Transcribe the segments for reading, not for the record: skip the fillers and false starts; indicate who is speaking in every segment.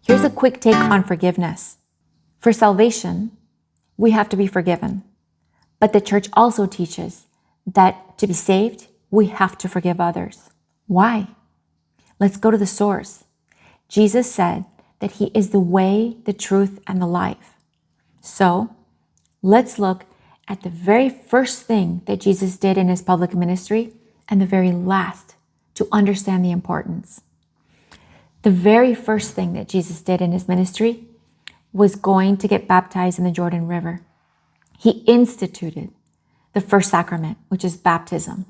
Speaker 1: Here's a quick take on forgiveness. For salvation, we have to be forgiven. But the church also teaches that to be saved, we have to forgive others. Why? Let's go to the source. Jesus said that he is the way, the truth, and the life. So let's look at the very first thing that Jesus did in his public ministry and the very last to understand the importance. The very first thing that Jesus did in his ministry was going to get baptized in the Jordan River. He instituted the first sacrament, which is baptism.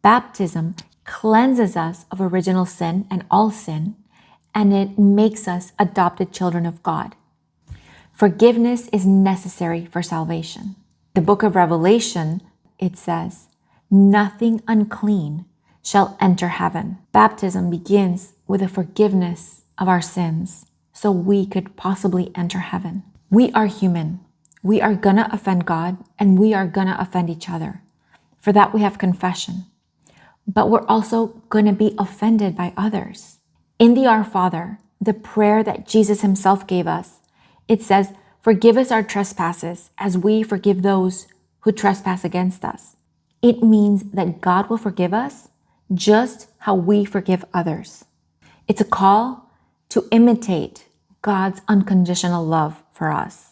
Speaker 1: Baptism cleanses us of original sin and all sin, and it makes us adopted children of God. Forgiveness is necessary for salvation. The book of Revelation, it says, nothing unclean shall enter heaven. Baptism begins with a forgiveness of our sins so we could possibly enter heaven. We are human. We are gonna offend God and we are gonna offend each other. For that we have confession. But we're also gonna be offended by others. In the Our Father, the prayer that Jesus himself gave us, it says, forgive us our trespasses as we forgive those who trespass against us. It means that God will forgive us just how we forgive others. It's a call to imitate God's unconditional love for us.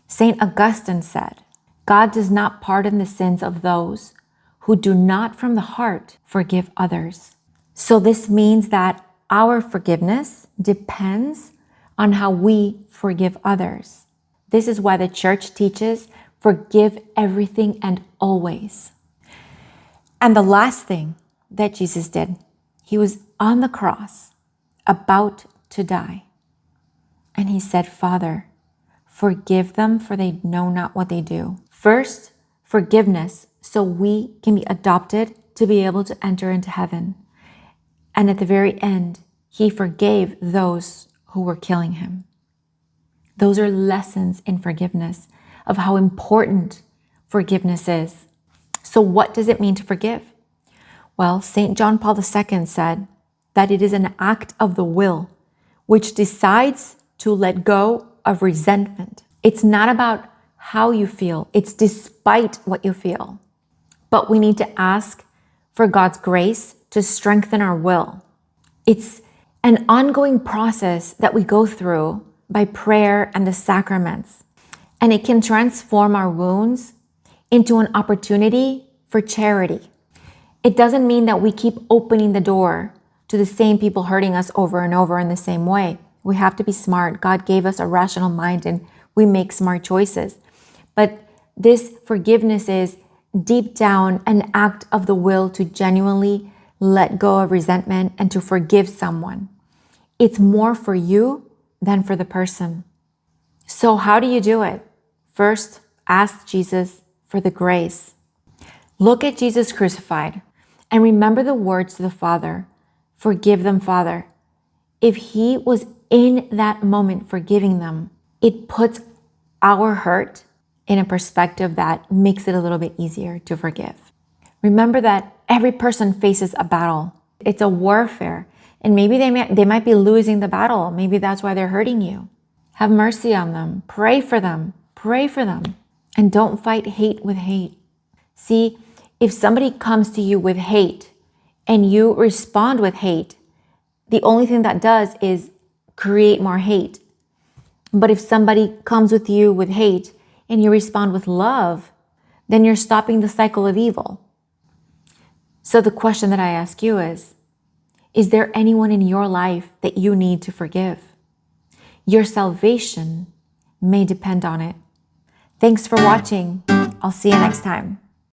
Speaker 1: St. Augustine said, God does not pardon the sins of those who do not from the heart forgive others. So this means that our forgiveness depends on how we forgive others. This is why the church teaches, forgive everything and always. And the last thing that Jesus did, he was on the cross, about to die. And he said, Father, forgive them for they know not what they do. First, forgiveness so we can be adopted to be able to enter into heaven. And at the very end, he forgave those who were killing him. Those are lessons in forgiveness of how important forgiveness is. So what does it mean to forgive? Well, St. John Paul II said that it is an act of the will which decides to let go of resentment. It's not about how you feel. It's despite what you feel. But we need to ask for God's grace to strengthen our will. It's an ongoing process that we go through by prayer and the sacraments. And it can transform our wounds into an opportunity for charity. It doesn't mean that we keep opening the door to the same people hurting us over and over in the same way. We have to be smart. God gave us a rational mind and we make smart choices. But this forgiveness is deep down an act of the will to genuinely let go of resentment and to forgive someone. It's more for you than for the person. So how do you do it? First, ask Jesus for the grace. Look at Jesus crucified and remember the words to the Father, forgive them, Father. If he was in that moment forgiving them, it puts our hurt in a perspective that makes it a little bit easier to forgive. Remember that every person faces a battle. It's a warfare. And maybe they might be losing the battle. Maybe that's why they're hurting you. Have mercy on them. Pray for them. Pray for them. And don't fight hate with hate. See, if somebody comes to you with hate and you respond with hate, the only thing that does is create more hate. But if somebody comes with you with hate and you respond with love, then you're stopping the cycle of evil. So the question that I ask you is there anyone in your life that you need to forgive? Your salvation may depend on it. Thanks for watching. I'll see you next time.